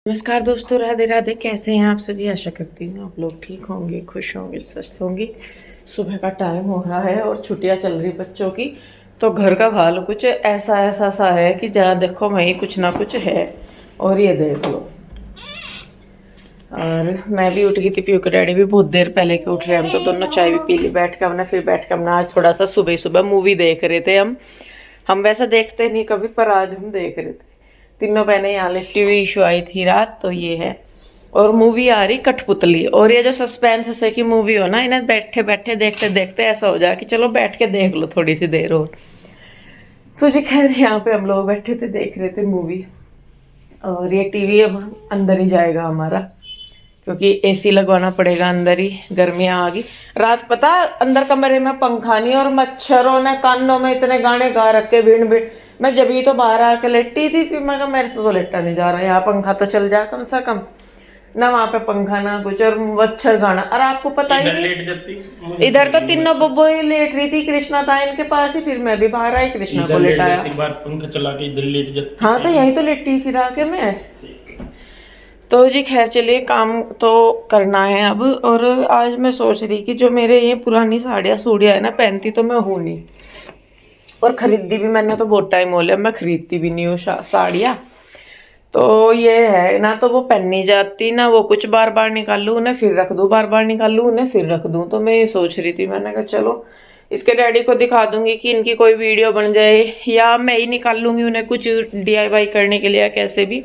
नमस्कार दोस्तों, राधे राधे। कैसे हैं आप सभी? आशा करती हूँ आप लोग ठीक होंगे, खुश होंगे, स्वस्थ होंगे। सुबह का टाइम हो रहा है और छुट्टियाँ चल रही बच्चों की, तो घर का हाल कुछ ऐसा ऐसा सा है कि जहाँ देखो वहीं कुछ ना कुछ है। और ये देख लो। और मैं भी उठ गई थी, पीयू के डैडी भी बहुत देर पहले के उठ रहे हैं। हम तो दोनों चाय भी पी ली बैठ के हमने। फिर बैठ के हमने आज थोड़ा सा सुबह सुबह मूवी देख रहे थे। हम वैसे देखते नहीं कभी, पर आज हम देख रहे थे तीनों बहनें। यहाँ लेटी हुई इशू आई थी रात, तो ये है। और मूवी आ रही कठपुतली। और ये जो सस्पेंस है कि मूवी हो ना, इन्हें बैठे बैठे देखते देखते ऐसा हो जाए कि चलो बैठ के देख लो थोड़ी सी देर और। तो जी खैर, यहाँ पे हम लोग बैठे थे देख रहे थे मूवी। और ये टीवी अब अंदर ही जाएगा हमारा, क्योंकि एसी लगवाना पड़ेगा अंदर ही। गर्मियाँ आ गई। रात पता अंदर कमरे में पंखा नहीं, और मच्छरों ने कानों में इतने गाने गा रखे भीड़ भीड़। मैं जब ही तो बाहर आके लेटी थी, फिर मैं कहा मेरे से तो लेटा नहीं जा रहा, यहाँ पंखा तो चल जाए कम से कम। ना वहाँ पे पंखा ना कुछ, और मच्छर गाना। और आपको पता ही नहीं, इधर तो तीनों बब्बो ही लेट रही थी। कृष्णा था इनके पास ही, फिर मैं भी बाहर आई, कृष्णा को लेटाया। एक बार पंखा चला के इधर लेट जाती। हाँ, तो यही तो लेटी फिर आके मैं। तो जी खैर चलिए, काम तो करना है अब। और आज मैं सोच रही कि जो मेरे ये पुरानी साड़ियाँ सूड़ियाँ है ना, पहनती तो मैं हूँ नहीं, और खरीदी भी मैंने तो बहुत टाइम हो लिया, मैं खरीदती भी नहीं हूँ साड़ियाँ। तो ये है ना, तो वो पहनी जाती ना, वो कुछ बार बार निकालूँ उन्हें फिर रख दूँ, बार बार निकालूँ उन्हें फिर रख दूँ। तो मैं ये सोच रही थी, मैंने कहा चलो इसके डैडी को दिखा दूंगी कि इनकी कोई वीडियो बन जाए, या मैं ही निकाल लूँगी उन्हें कुछ DIY करने के लिए या कैसे भी।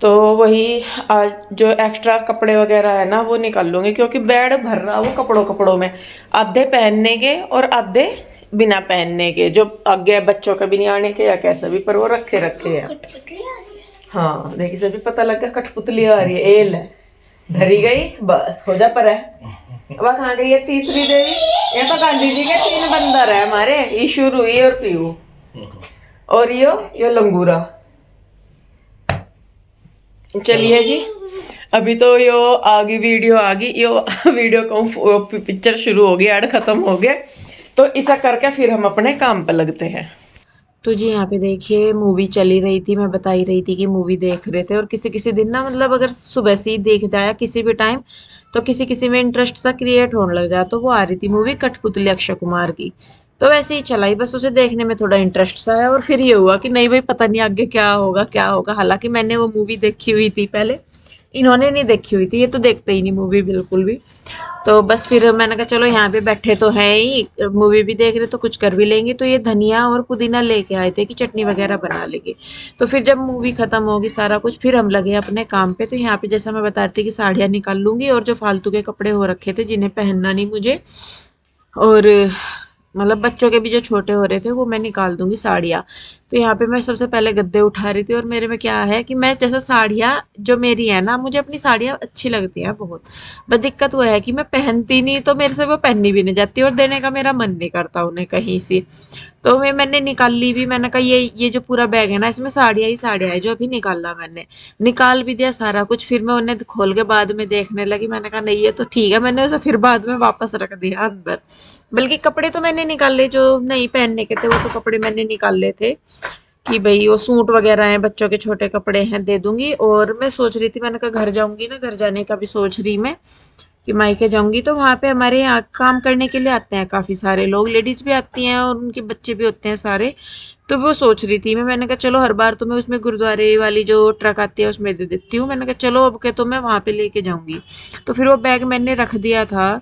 तो वही आज जो एक्स्ट्रा कपड़े वगैरह है ना, वो निकाल लूँगी, क्योंकि बेड भर रहा वो कपड़ों में। आधे पहनने के और आधे बिना पहनने के, जो आगे बच्चों के भी नहीं आने के या कैसे भी, पर वो रखे हैं। हाँ देखिए, जब भी पता लग गया कठपुतली आ रही है। एल है धरी गई, बस हो जा पर है। अब कहाँ गई है तीसरी देवी? ये तो गांधी जी के 3 बंदर है हमारे, ईशु, रुई और पीयू। और यो लंगूरा। चलिए जी, अभी तो यो आगे वीडियो आ गई, यो वीडियो को पिक्चर शुरू हो गई, ऐड खत्म हो गए। तो ऐसा करके फिर हम अपने काम पे लगते हैं। तो जी यहाँ पे देखिए, मूवी चली रही थी, मैं बता ही रही थी कि मूवी देख रहे थे। और किसी किसी दिन ना, मतलब अगर सुबह से ही देख जाए किसी भी टाइम, तो किसी किसी में इंटरेस्ट सा क्रिएट होने लग जाए। तो वो आ रही थी मूवी कठपुतली अक्षय कुमार की। तो वैसे ही चलाई, बस उसे देखने में थोड़ा इंटरेस्ट सा है। और फिर ये हुआ कि नहीं भाई, पता नहीं आगे क्या होगा क्या होगा। हालांकि मैंने वो मूवी देखी हुई थी पहले, इन्होंने नहीं देखी हुई थी, ये तो देखते ही नहीं मूवी बिल्कुल भी। तो बस फिर मैंने कहा चलो यहाँ पे बैठे तो हैं ही, मूवी भी देख रहे तो कुछ कर भी लेंगे। तो ये धनिया और पुदीना लेके आए थे कि चटनी वगैरह बना लेंगे। तो फिर जब मूवी खत्म होगी सारा कुछ, फिर हम लगे अपने काम पे। तो यहाँ पे जैसा मैं बता रही थी कि साड़ियाँ निकाल लूंगी, और जो फालतू के कपड़े हो रखे थे जिन्हें पहनना नहीं मुझे, और मतलब बच्चों के भी जो छोटे हो रहे थे, वो मैं निकाल दूंगी साड़ियाँ। तो यहाँ पे मैं सबसे पहले गद्दे उठा रही थी। और मेरे में क्या है कि मैं जैसा साड़ियाँ जो मेरी है ना, मुझे अपनी साड़ियाँ अच्छी लगती हैं बहुत, बस दिक्कत वो है कि मैं पहनती नहीं, तो मेरे से वो पहननी भी नहीं जाती, और देने का मेरा मन नहीं करता उन्हें कहीं से। तो मैंने निकाल ली भी। मैंने कहा ये जो पूरा बैग है ना, इसमें साड़ियाँ ही साड़ियाँ है, जो अभी निकाला मैंने। निकाल भी दिया सारा कुछ। फिर मैं उन्हें खोल के बाद में देखने लगी। मैंने कहा नहीं, ये तो ठीक है। मैंने उसे फिर बाद में वापस रख दिया अंदर। बल्कि कपड़े तो मैंने निकाले, जो नहीं पहनने के थे वो तो कपड़े मैंने निकाल ले थे, कि भाई वो सूट वगैरह हैं, बच्चों के छोटे कपड़े हैं, दे दूंगी। और मैं सोच रही थी, मैंने कहा घर जाऊंगी ना, घर जाने का भी सोच रही मैं कि मायके जाऊंगी। तो वहां पे हमारे यहाँ काम करने के लिए आते हैं काफी सारे लोग, लेडीज भी आती हैं और उनके बच्चे भी होते हैं सारे। तो वो सोच रही थी मैंने कहा चलो, हर बार तो मैं उसमें गुरुद्वारे वाली जो ट्रक आती है उसमें दे देती हूँ। मैंने कहा चलो अब के तो मैं वहां पे लेके जाऊंगी। तो फिर वो बैग मैंने रख दिया था।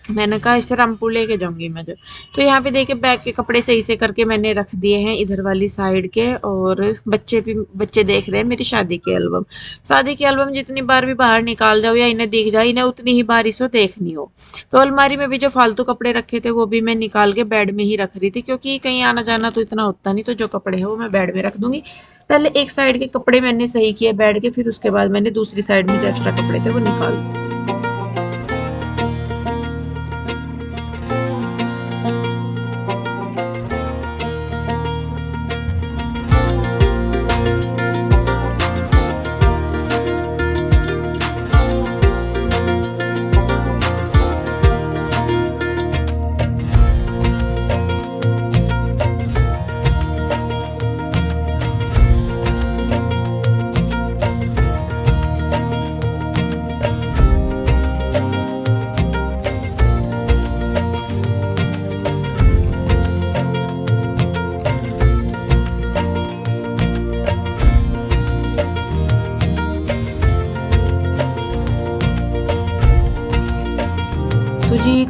मैंने कहा इससे रामपुर लेके जाऊंगी मैं जब। तो यहाँ पे देखिए, बैग के कपड़े सही से करके मैंने रख दिए हैं इधर वाली साइड के। और बच्चे देख रहे हैं मेरी शादी की एल्बम। शादी की एल्बम जितनी बार भी बाहर निकाल जाओ या इन्हें दिख जाए, इन्हें उतनी ही बार इसको देखनी हो। तो अलमारी में भी जो फालतू कपड़े रखे थे, वो भी मैं निकाल के बेड में ही रख रही थी, क्योंकि कहीं आना जाना तो इतना होता नहीं। तो जो कपड़े हैं वो मैं बेड में रख दूंगी। पहले एक साइड के कपड़े मैंने सही किए बेड के, फिर उसके बाद मैंने दूसरी साइड में जो एक्स्ट्रा कपड़े थे वो निकाल दिए।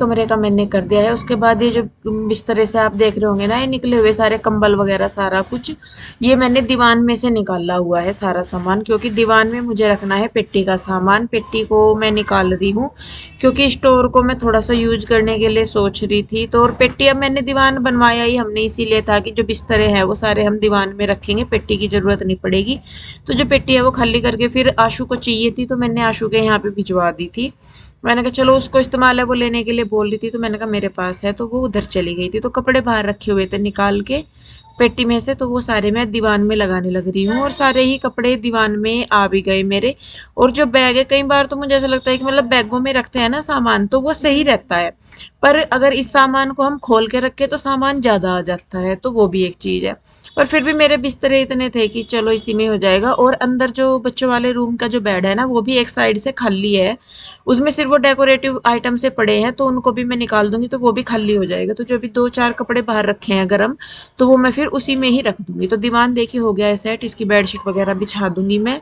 कमरे का मैंने कर दिया है। उसके बाद ये जो बिस्तरे से आप देख रहे होंगे ना, ये निकले हुए सारे कंबल वगैरह सारा कुछ, ये मैंने दीवान में से निकाला हुआ है सारा सामान, क्योंकि दीवान में मुझे रखना है पेटी का सामान। पेटी को मैं निकाल रही हूँ क्योंकि स्टोर को मैं थोड़ा सा यूज करने के लिए सोच रही थी। तो और पेटी अब मैंने दीवान बनवाया ही हमने इसीलिए था कि जो बिस्तरे हैं वो सारे हम दीवान में रखेंगे, पेटी की जरूरत नहीं पड़ेगी। तो जो पेटी है वो खाली करके फिर आशु को चाहिए थी, तो मैंने आशु के यहाँ पे भिजवा दी थी। मैंने कहा चलो उसको इस्तेमाल है, वो लेने के लिए बोल रही थी, तो मैंने कहा मेरे पास है, तो वो उधर चली गई थी। तो कपड़े बाहर रखे हुए थे निकाल के पेटी में से, तो वो सारे मैं दीवान में लगाने लग रही हूँ और सारे ही कपड़े दीवान में आ भी गए मेरे। और जो बैग है, कई बार तो मुझे ऐसा लगता है कि मतलब बैगों में रखते हैं ना सामान तो वो सही रहता है, पर अगर इस सामान को हम खोल के रखें तो सामान ज़्यादा आ जाता है, तो वो भी एक चीज़ है। पर फिर भी मेरे बिस्तरे इतने थे कि चलो इसी में हो जाएगा। और अंदर जो बच्चों वाले रूम का जो बेड है ना, वो भी एक साइड से खाली है, उसमें सिर्फ वो डेकोरेटिव आइटम से पड़े हैं, तो उनको भी मैं निकाल दूंगी तो वो भी खाली हो जाएगा। तो जो भी 2-4 कपड़े बाहर रखे हैं गर्म, तो वो मैं फिर उसी में ही रख दूंगी। तो दीवान देखिए हो गया है सेट, इसकी बेडशीट वगैरह बिछा दूंगी मैं।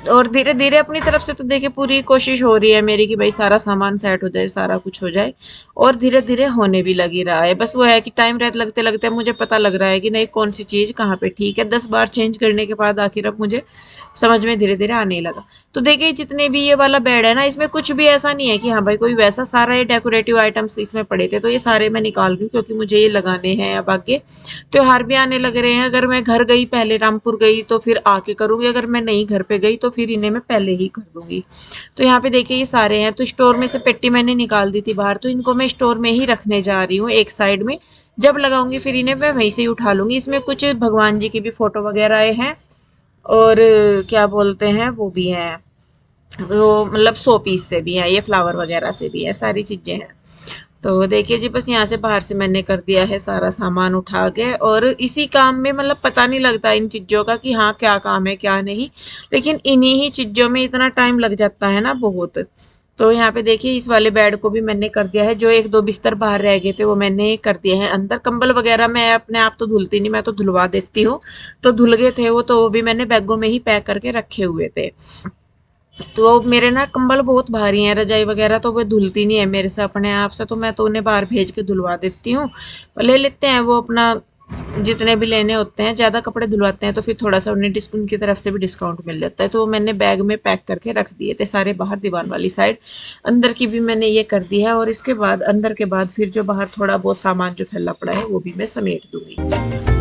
और धीरे धीरे अपनी तरफ से तो देखिए पूरी कोशिश हो रही है मेरी कि भाई सारा सामान सेट हो जाए, सारा कुछ हो जाए, और धीरे धीरे होने भी लगी रहा है। बस वो है कि टाइम रहते लगते लगते मुझे पता लग रहा है कि नहीं कौन सी चीज़ कहाँ पे ठीक है। 10 बार चेंज करने के बाद आखिर अब मुझे समझ में धीरे धीरे आने लगा। तो देखिए जितने भी ये वाला बेड है ना, इसमें कुछ भी ऐसा नहीं है कि हाँ भाई कोई वैसा, सारा ये डेकोरेटिव आइटम्स इसमें पड़े थे, तो ये सारे मैं निकाल रही हूँ क्योंकि मुझे ये लगाने हैं। अब आगे त्योहार भी आने लग रहे हैं, अगर मैं घर गई पहले रामपुर गई तो फिर आके करूंगी, अगर मैं नहीं घर पे गई तो फिर इन्हें मैं पहले ही कर दूंगी। तो यहाँ पे देखिए ये सारे हैं। तो स्टोर में से पेटी मैंने निकाल दी थी बाहर, तो इनको मैं स्टोर में ही रखने जा रही हूँ एक साइड में। जब लगाऊंगी फिर इन्हें मैं वहीं से ही उठा लूंगी। इसमें कुछ भगवान जी की भी फोटो वगैरह आए हैं, और क्या बोलते हैं वो भी हैं, वो मतलब शो पीस से भी है, ये फ्लावर वगैरह से भी है, सारी चीजें हैं। तो देखिए जी बस यहाँ से बाहर से मैंने कर दिया है सारा सामान उठा के, और इसी काम में मतलब पता नहीं लगता इन चीज़ों का कि हाँ क्या काम है क्या नहीं, लेकिन इन्हीं ही चीज़ों में इतना टाइम लग जाता है ना बहुत। तो यहाँ पे देखिए इस वाले बेड को भी मैंने कर दिया है, जो 1-2 बिस्तर बाहर रह गए थे वो मैंने कर दिए हैं अंदर। कंबल वगैरह मैं अपने आप तो धुलती नहीं, मैं तो धुलवा देती हूँ, तो धुल गए थे वो, तो वो भी मैंने बैगों में ही पैक करके रखे हुए थे। तो मेरे ना कंबल बहुत भारी हैं, रजाई वगैरह तो वो धुलती नहीं है मेरे से अपने आप से, तो मैं तो उन्हें बाहर भेज के धुलवा देती हूँ। ले लेते हैं वो अपना जितने भी लेने होते हैं, ज़्यादा कपड़े धुलवाते हैं तो फिर थोड़ा सा उन्हें उनकी तरफ से भी डिस्काउंट मिल जाता है। तो वो मैंने बैग में पैक करके रख दिए थे सारे बाहर दीवान वाली साइड। अंदर की भी मैंने ये कर दी है, और इसके बाद अंदर के बाद फिर जो बाहर थोड़ा बहुत सामान जो फैला पड़ा है वो भी मैं समेट दूंगी।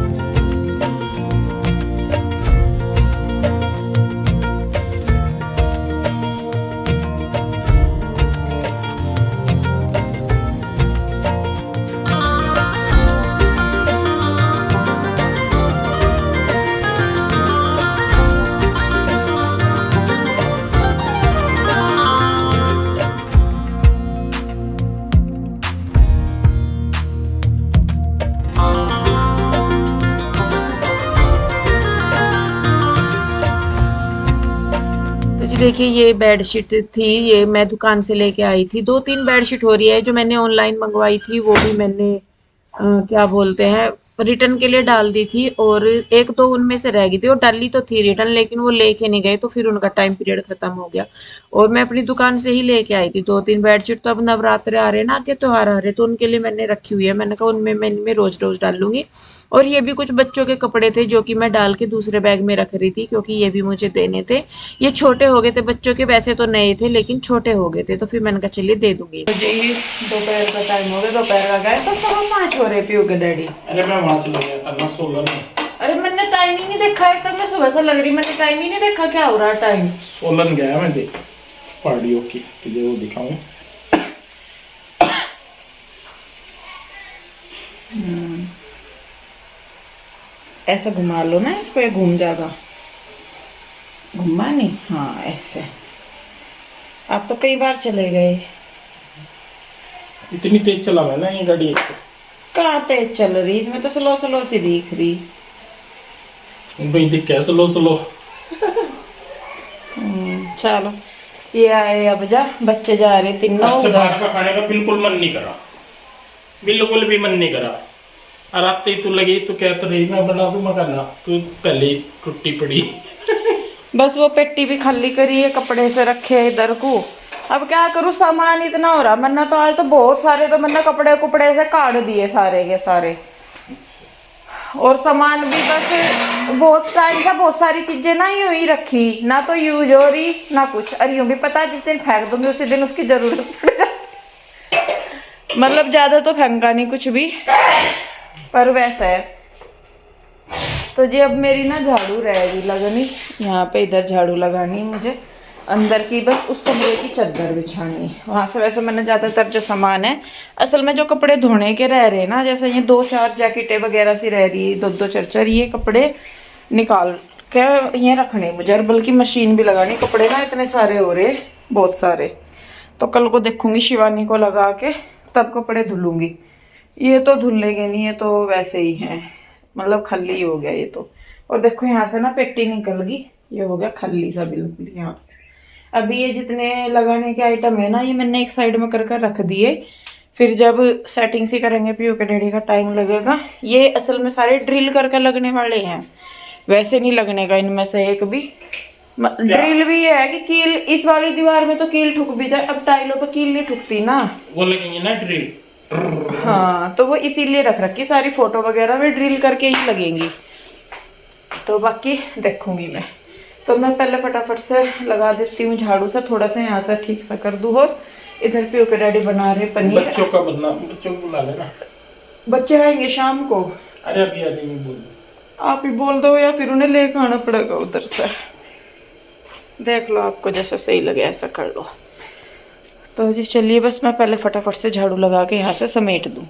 देखिए ये बेडशीट थी, ये मैं दुकान से लेके आई थी। 2-3 बेडशीट हो रही है, जो मैंने ऑनलाइन मंगवाई थी वो भी मैंने क्या बोलते हैं रिटर्न के लिए डाल दी थी, और 1-2 उनमें से रह गई थी, और डाली तो थी रिटर्न लेकिन वो लेके नहीं गए, तो फिर उनका टाइम पीरियड खत्म हो गया। और मैं अपनी दुकान से ही लेके आई थी 2-3 बेडशीट। तो अब नवरात्रे आ रहे हैं ना, आगे त्योहार आ रहे हैं, तो उनके लिए मैंने रखी हुई है। मैंने कहा उनमें मैं इनमें रोज रोज डाल लूंगी। और ये भी कुछ बच्चों के कपड़े थे जो कि मैं डाल के दूसरे बैग में रख रही थी, क्योंकि ये भी मुझे देने थे। ये छोटे हो गए थे बच्चों के, वैसे तो नए थे लेकिन छोटे हो गए थे, तो फिर मैंने कहा चलिए दे दूंगी। जी दोपहर का टाइम हो गया, दोपहर का गए तो 5:15 हो रहे पियो के डैडी। अरे मैं वहां चला गया था ना 16 में। अरे मैंने टाइम ही नहीं देखा है, तब मैं सुबह से लग रही, मैंने टाइम ही नहीं देखा क्या हो रहा टाइम। 16 गया मैं देख पहाड़ियों की, तुझे वो दिखाऊं। ऐसा घुमा लो ना इसको, ये घूम जाएगा। घुमा नहीं, हाँ ऐसे। आप तो कई बार चले गए। इतनी तेज चला मैं ना ये गाड़ी। कहाँ तेज चल रही, इसमें तो स्लो स्लो सी दिख रही। भाई दिख क्या स्लो स्लो। चलो ये आए अब जा, बच्चे जा रहे तीनों। अच्छा बाहर का खाने का बिल्कुल मन नहीं करा, बिल्कुल भी मन नहीं करा। और रात ही तू लगी तो क्या तो रही मैं बना दूं मखाना, तू पहले ही टूटी पड़ी। बस वो पेटी भी खाली करी है, कपड़े से रखे है इधर को, अब क्या करूँ, सामान इतना हो रहा। मन्ना तो आज तो बहुत सारे, तो मन्ना कपड़े कुपड़े से काट दिए सारे के सारे, और सामान भी बस बहुत टाइम से बहुत सारी चीजें ना यूं ही रखी, ना तो यूज हो रही ना कुछ। और यूं भी पता है जिस दिन फेंक दूंगी उसी दिन उसकी जरूरत पड़ेगा। मतलब ज्यादा तो फेंका नहीं कुछ भी, पर वैसा है। तो जी अब मेरी ना झाड़ू रहेगी लगनी, यहाँ पे इधर झाड़ू लगानी है मुझे, अंदर की बस उस कमरे की चादर बिछानी है। वहाँ से वैसे मैंने ज़्यादातर जो सामान है, असल में जो कपड़े धोने के रह रहे हैं ना, जैसे ये 2-4 जैकेटें वगैरह सी रह रही है, 2-2 4-4 ये कपड़े निकाल के ये रखने मुझे, और बल्कि मशीन भी लगानी। कपड़े ना इतने सारे हो रहे, बहुत सारे। तो कल को देखूंगी शिवानी को लगा के, तब कपड़े धुलूंगी। ये तो धुलेंगे नहीं, ये तो वैसे ही हैं, मतलब खल्ली हो गया ये तो। और देखो यहाँ से ना पेटी निकल गई, ये हो गया खल्ली सा बिल्कुल यहाँ पे। अभी ये जितने लगाने के आइटम है ना, ये मैंने एक साइड में कर रख दिए, फिर जब सेटिंग सी करेंगे पीयू के डैडी का टाइम लगेगा। ये असल में सारे ड्रिल करके लगने वाले हैं, वैसे नहीं लगने का इनमें से एक भी। ड्रिल भी ये है कि कील, इस वाली दीवार में तो कील ठुक भी जाए, अब टाइलों पर कील नहीं ठुकती ना, वो लगेंगे ना ड्रिल। हाँ, तो वो इसीलिए रख रखी सारी, फोटो वगैरह भी ड्रिल करके ही लगेंगी। तो बाकी देखूंगी मैं। तो मैं पहले फटाफट से लगा देती हूँ झाड़ू से, थोड़ा सा यहाँ से ठीक सा कर दूँ। और इधर पीयू के डैडी बना रहे पनीर। बच्चों का बदना, बच्चों को बुला लेना। बच्चे आएंगे शाम को। अरे अभी आदमी नहीं बोल, आप ही बोल दो, या फिर उन्हें लेकर आना पड़ेगा उधर से। देख लो, आपको जैसा सही लगे ऐसा कर लो। तो जी चलिए, बस मैं पहले फटाफट से झाड़ू लगा के यहाँ से समेट दूँ।